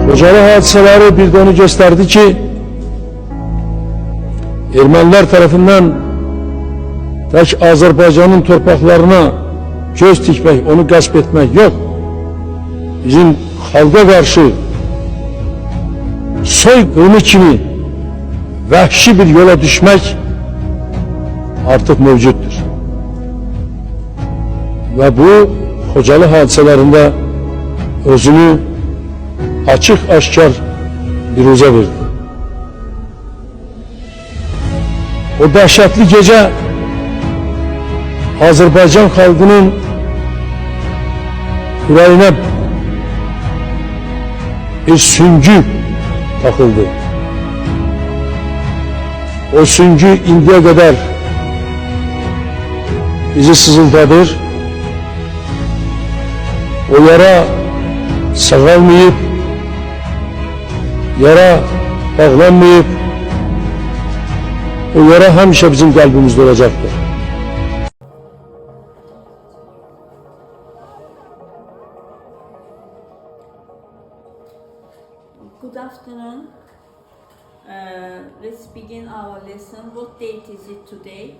Khojaly hadiseleri bir de onu gösterdi ki Ermeniler tarafından tek Azerbaycan'ın torpaklarına göz dikmek, onu gasp etmek yok. Bizim halka karşı soykırımı kimi vahşi bir yola düşmek artık mevcuttur. Ve bu Khojaly hadiselerinde özünü açık aşkar biruza verdi. O dehşetli gece Azerbaycan halkının yüreğine bir süngü takıldı. O süngü indiye kadar bizi sızıldadır. O yara sağalmayıp, yara bağlanmayıp, o yara hemşe bizim kalbimizde olacaktır. Good afternoon. Let's begin our lesson. What date is it today?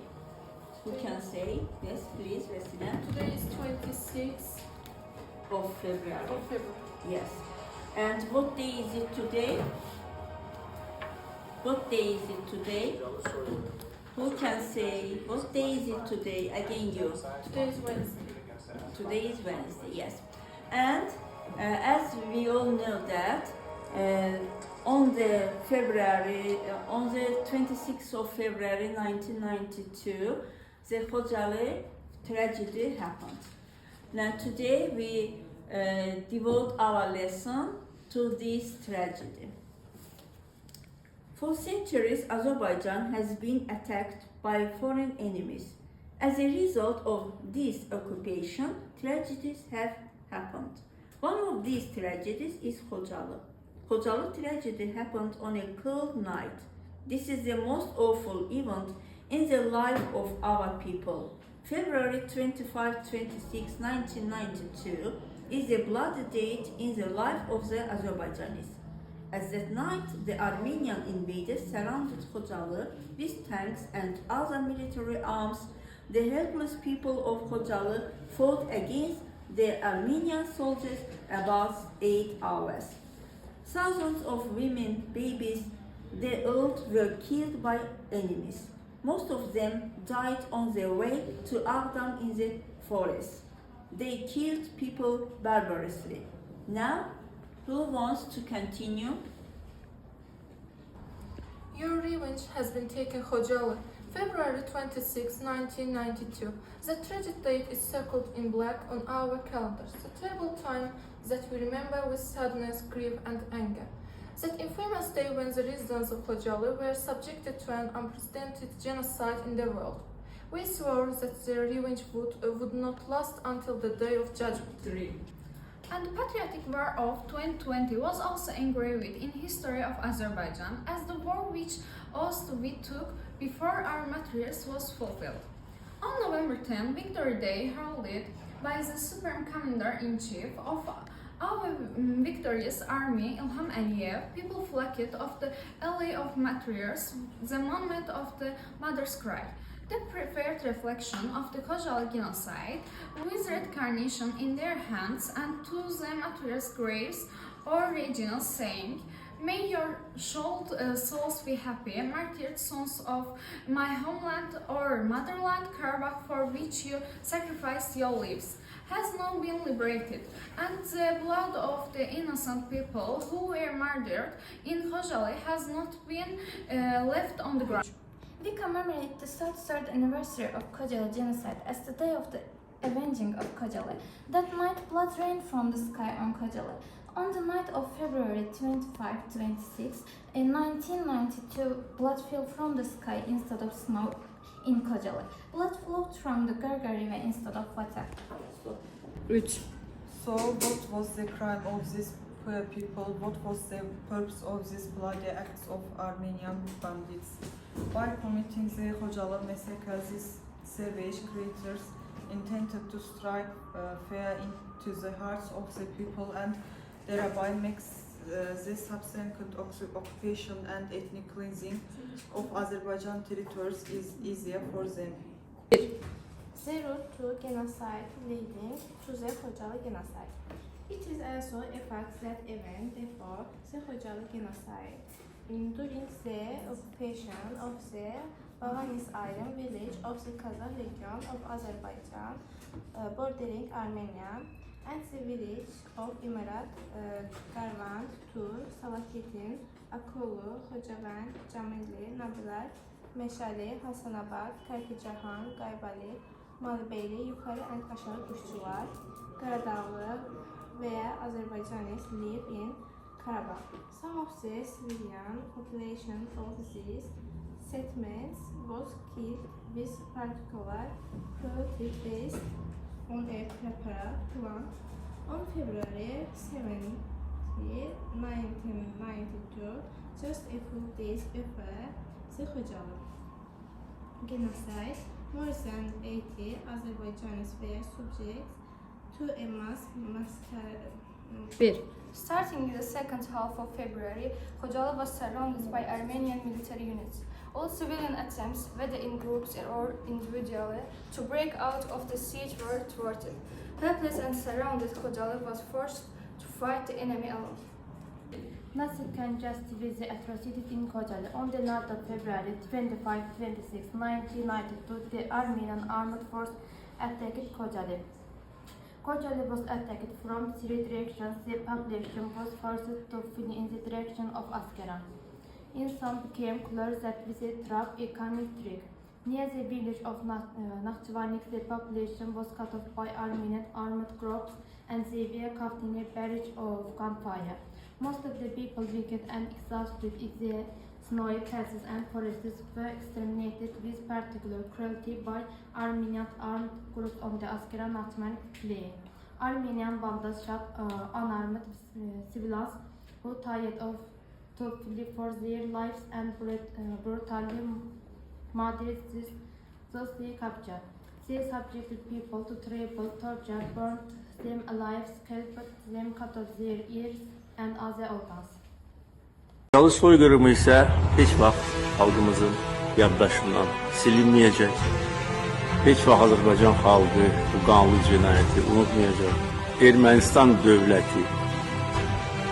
Who can say? Yes, please, Vasila. Today is 26th Of February. of February. Yes. And what day is it today? What day is it today? Who can say? What day is it today? Again, you. Today is Wednesday. Today is Wednesday. Yes. And as we all know that on the 26th of February 1992, the Khojaly tragedy happened. Now today we devote our lesson to this tragedy. For centuries, Azerbaijan has been attacked by foreign enemies. As a result of this occupation, tragedies have happened. One of these tragedies is Khojaly. Khojaly tragedy happened on a cold night. This is the most awful event in the life of our people. February 25-26, 1992 is a bloody date in the life of the Azerbaijanis. As that night, the Armenian invaders surrounded Khojaly with tanks and other military arms. The helpless people of Khojaly fought against the Armenian soldiers about 8 hours. Thousands of women, babies, the old were killed by enemies. Most of them died on their way to Agdam in the forest. They killed people barbarously. Now, who wants to continue? Your revenge has been taken, Khojaly. February 26, 1992. The tragic date is circled in black on our calendars. The terrible time that we remember with sadness, grief, and anger. That infamous day when the residents of Khojaly were subjected to an unprecedented genocide in the world. We swore that their revenge would not last until the day of judgment. And the Patriotic War of 2020 was also engraved in history of Azerbaijan as the war which oath we took before our martyrs was fulfilled. On November 10, Victory Day, heralded by the Supreme Commander-in-Chief of our victorious army, Ilham Aliyev, people flocked of the Alley of Martyrs, the monument of the Mother's Cry. The preferred reflection of the Khojaly genocide, with red carnation in their hands, and to the martyrs' graves or regions, saying, "May your souled souls be happy, martyred sons of my homeland or motherland, Karabakh, for which you sacrificed your lives, has now been liberated, and the blood of the innocent people who were murdered in Khojaly has not been left on the ground." We commemorate the 33rd anniversary of Khojaly genocide as the day of the avenging of Khojaly. That night, blood rained from the sky on Khojaly. On the night of February 25-26, in 1992, blood fell from the sky instead of snow in Khojaly. Blood flowed from the Garayeva instead of water. 3. So, what was the crime of these poor people? What was the purpose of these bloody acts of Armenian bandits? By committing the Khojaly massacre, these savage creatures intended to strike fear into the hearts of the people and thereby make the subsequent occupation and ethnic cleansing of Azerbaijan territories is easier for them. The route to genocide leading to the Khojaly genocide. It is also a fact that even before the Khojaly genocide, during the occupation of the Balanis Island village of the Kazakh region of Azerbaijan, bordering Armenia, and the village of Imarat, Garvan, Tur, Salahiddin, Akulu, Khojavand, Jamili, Nabilar, Meşale, Hasanabad, Karkicahan, Gaybali, Malbeyli, Yukarı and aşağı kuşçular, Karadağlı veya Azerbaijanis live in Karabakh. Some of the civilian population of these settlements was killed with particular cruelty based on a prepared plan on February 17, 1992, just a few days before the Khojaly genocide. More than 80 Azerbaijanis were subject to a mass massacre. Starting in the second half of February, Khojaly was surrounded by Armenian military units. All civilian attempts, whether in groups or individually, to break out of the siege were thwarted. Helpless and surrounded, Khojaly was forced to fight the enemy alone. Nothing can justify the atrocities in Khojaly. On the night of February 25-26, 1992, the Armenian armed force attacked Khojaly. Khojaly was attacked from three directions. The population was forced to flee in the direction of Askeran. It soon became clear that with a trap, a cunning trick. Near the village of Nakhchivannik, the population was cut off by Armenian armed groups and they were caught in a barrage of gunfire. Most of the people, wicked and exhausted in the snowy passes and forests, were exterminated with particular cruelty by Armenian armed groups on the Askeran-Nakhchivannik plain. Armenian bandits shot unarmed civilians who tired of to flee for their lives and brutally murdered those they captured. They subjected people to terrible torture, burned them alive, scalped them, cut off their ears and other organs. Khojalı soykırımı ise hiç vaxt xalqımızın yaddaşından silinməyəcək. Heç vaxt Azərbaycan xalqı bu qanlı cinayəti unutmayacaq. Ermənistan dövləti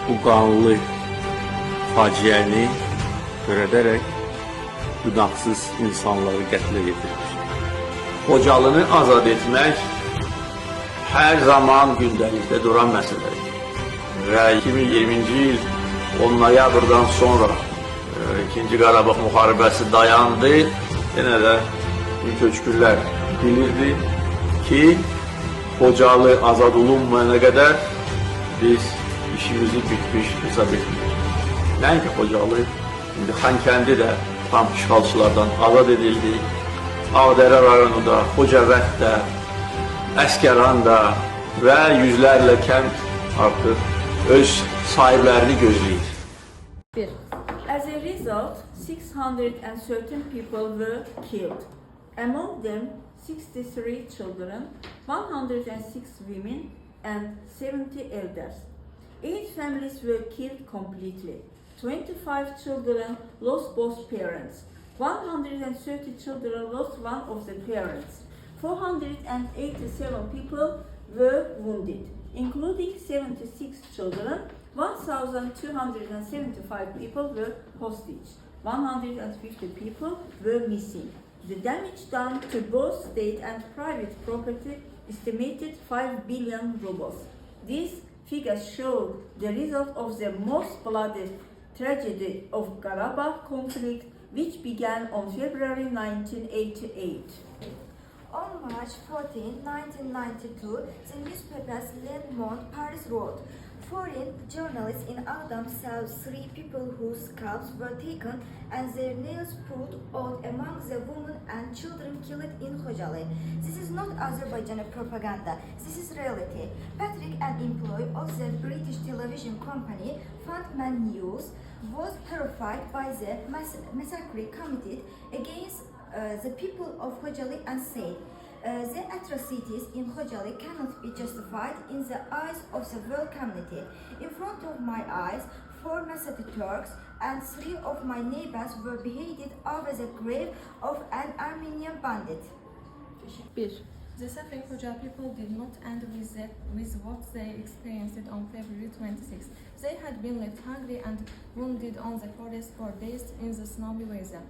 bu qanlı faciəni törədərək günahsız insanları qətlə yetirmiş. Khojalını azad etmək hər zaman gündəlikdə duran məsələdir. Və 2020-ci il 10 noyabrdan sonra 2-ci Qarabağ müharibəsi dayandı. Yenə də köçkünlər bilirdi ki, Khojalı azad olunmayana qədər biz işimizi bitmiş hesab etmirik. Nəinki Khojalı, indi Xankəndi də tam işğalçılardan azad edildi. Ağdərə rayonu da, Xocavənd də, Əsgəran da və yüzlərlə kənd artıq öz sahiblərini gözləyir. As a result, 613 people were killed. Among them, 63 children, 106 women, and 70 elders. 8 families were killed completely. 25 children lost both parents. 130 children lost one of the parents. 487 people were wounded, including 76 children. 1,275 people were hostage. 150 people were missing. The damage done to both state and private property estimated 5 billion rubles. These figures show the result of the most bloody tragedy of Karabakh conflict, which began on February 1988. On March 14, 1992, the newspaper's Le Monde Paris wrote, "Foreign journalists in Agdam saw 3 people whose scalps were taken and their nails pulled out among the women and children killed in Khojaly. This is not Azerbaijani propaganda, this is reality." Patrick, an employee of the British television company Fundman News, was terrified by the massacre committed against the people of Khojaly and said, "The atrocities in Khojaly cannot be justified in the eyes of the world community. In front of my eyes, 4 massacred Turks, and 3 of my neighbors were beheaded over the grave of an Armenian bandit. 1. The suffering Khojaly people did not end with what they experienced on February 26. They had been left hungry and wounded on the forest for days in the snowy weather,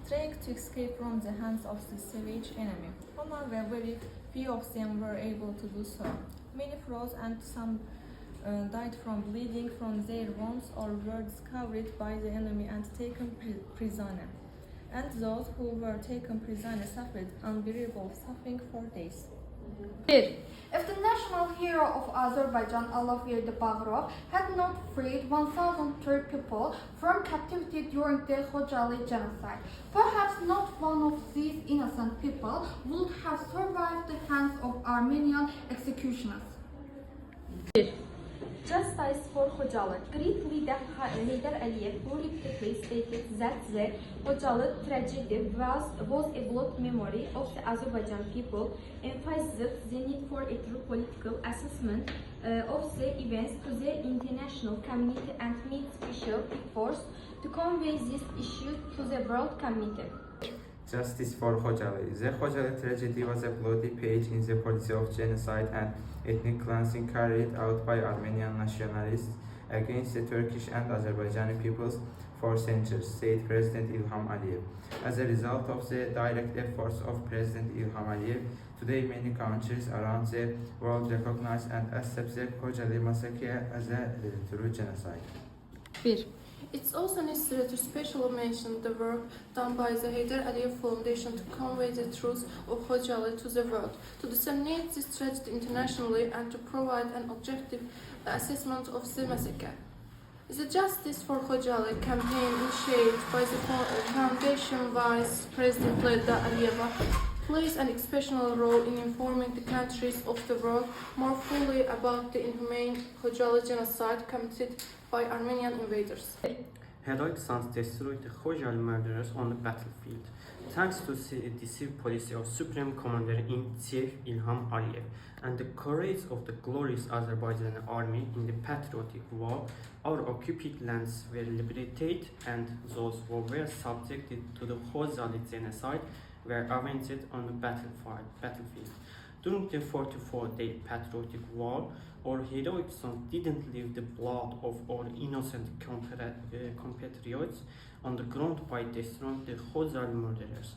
trying to escape from the hands of the savage enemy. However, very few of them were able to do so. Many froze and some died from bleeding from their wounds or were discovered by the enemy and taken prisoner. And those who were taken prisoner suffered unbearable suffering for days. 1. If the national hero of Azerbaijan, Alafir Bagrov, had not freed 1,003 people from captivity during the Khojaly genocide, perhaps not one of these innocent people would have survived the hands of Armenian executioners. 1. Justice for Khojaly. Greek leader Aliyev repeatedly stated that the Khojaly tragedy was a blood memory of the Azerbaijan people, emphasized the need for a true political assessment of the events to the international community and made special efforts to convey this issue to the world community. Justice for Khojaly. The Khojaly tragedy was a bloody page in the policy of genocide and ethnic cleansing carried out by Armenian nationalists against the Turkish and Azerbaijani peoples for centuries, said President Ilham Aliyev. As a result of the direct efforts of President Ilham Aliyev, today many countries around the world recognize and accept the Khojaly massacre as a true genocide. 1. It's also necessary to specially mention the work done by the Heydar Aliyev Foundation to convey the truth of Khojaly to the world, to disseminate this tragedy internationally and to provide an objective assessment of the massacre. The Justice for Khojaly campaign initiated by the Foundation Vice President Leda Garayeva plays an exceptional role in informing the countries of the world more fully about the inhumane Khojaly genocide committed by Armenian invaders. Heroic sons destroyed the Khojaly murderers on the battlefield. Thanks to the decisive policy of Supreme Commander-in-Chief Ilham Aliyev and the courage of the glorious Azerbaijani army in the patriotic war, our occupied lands were liberated and those who were subjected to the Khojaly genocide were avenged on the battlefield. During the 44-day patriotic war, our heroic sons didn't leave the blood of our innocent compatriots on the ground by destroying the Khojaly murderers.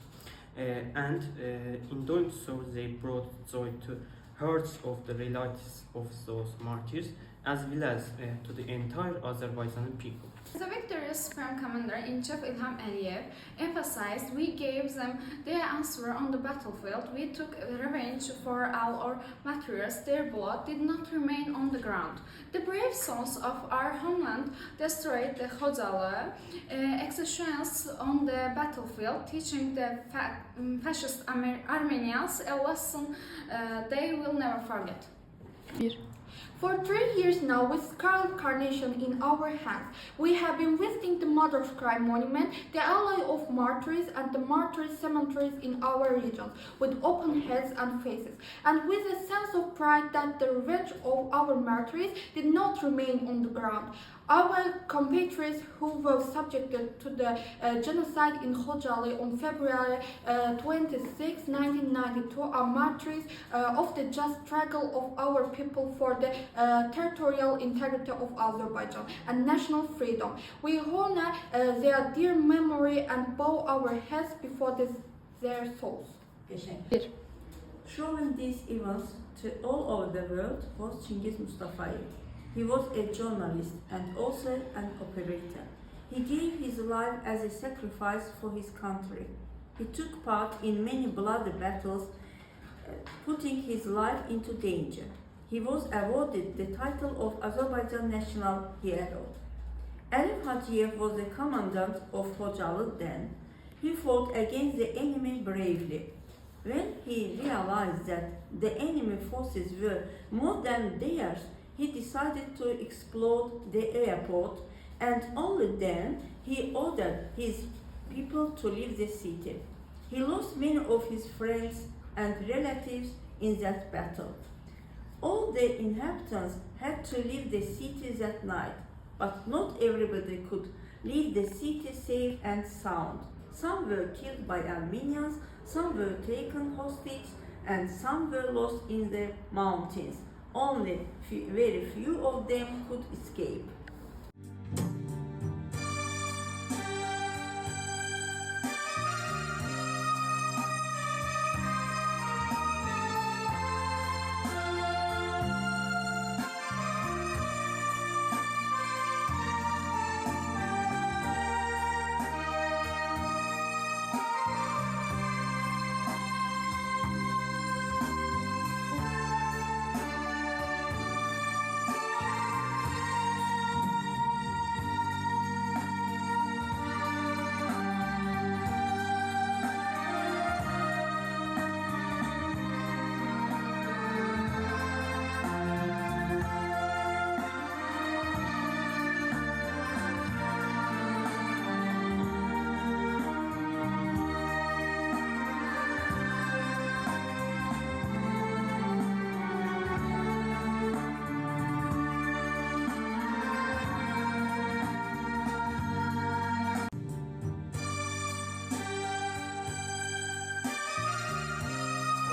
In doing so, they brought joy to hearts of the relatives of those martyrs, as well as to the entire Azerbaijani people. The victorious Supreme Commander-in-Chief Ilham Aliyev emphasized we gave them their answer on the battlefield. We took revenge for all our martyrs. Their blood did not remain on the ground. The brave sons of our homeland destroyed the Khojaly executions on the battlefield, teaching the fascist Armenians a lesson they will never forget. 1. For 3 years now, with Scarlet Carnation in our hands, we have been visiting the Mother's Cry Monument, the ally of martyrs and the martyrs' cemeteries in our region, with open heads and faces, and with a sense of pride that the revenge of our martyrs did not remain on the ground. Our compatriots who were subjected to the genocide in Khojaly on February 26, 1992 are martyrs of the just struggle of our people for the territorial integrity of Azerbaijan and national freedom. We honor their dear memory and bow our heads before their souls. 1. Showing these events to all over the world was Cengiz Mustafayev. He was a journalist and also an operator. He gave his life as a sacrifice for his country. He took part in many bloody battles, putting his life into danger. He was awarded the title of Azerbaijan National Hero. Arif Hajiyev was the commandant of Khojaly then. He fought against the enemy bravely. When he realized that the enemy forces were more than theirs, he decided to explode the airport, and only then he ordered his people to leave the city. He lost many of his friends and relatives in that battle. All the inhabitants had to leave the city that night, but not everybody could leave the city safe and sound. Some were killed by Armenians, some were taken hostage, and some were lost in the mountains. Only very few of them could escape.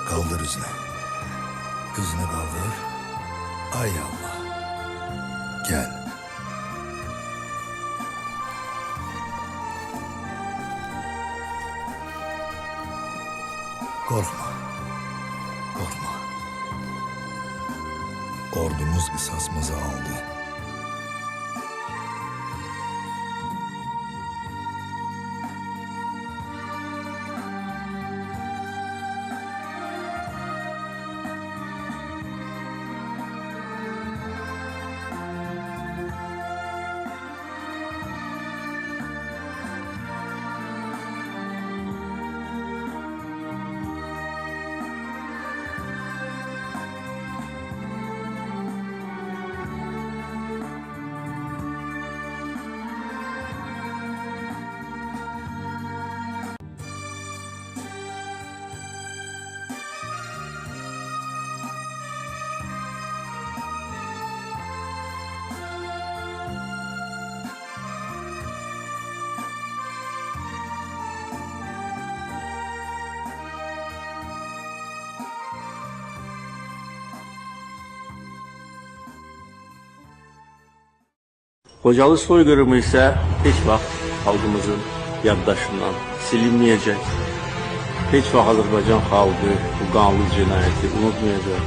Kaldır üzünü. Üzünü kaldır. Ay Allah. Gel. Korkma. Korkma. Ordumuz kısasımızı aldı. Khojaly soyqırımı isə heç vaxt xalqımızın yaddaşından silinməyəcək. Heç vaxt Azərbaycan xalqı bu qanlı cinayəti unutmayacaq.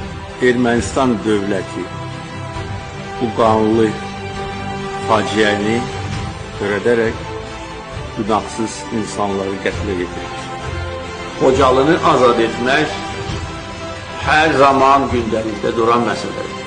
Ermənistan dövləti bu qanlı faciəni törədərək günahsız insanları qətlə yetirir. Khojalını azad etmək hər zaman gündəlikdə duran məsələdir.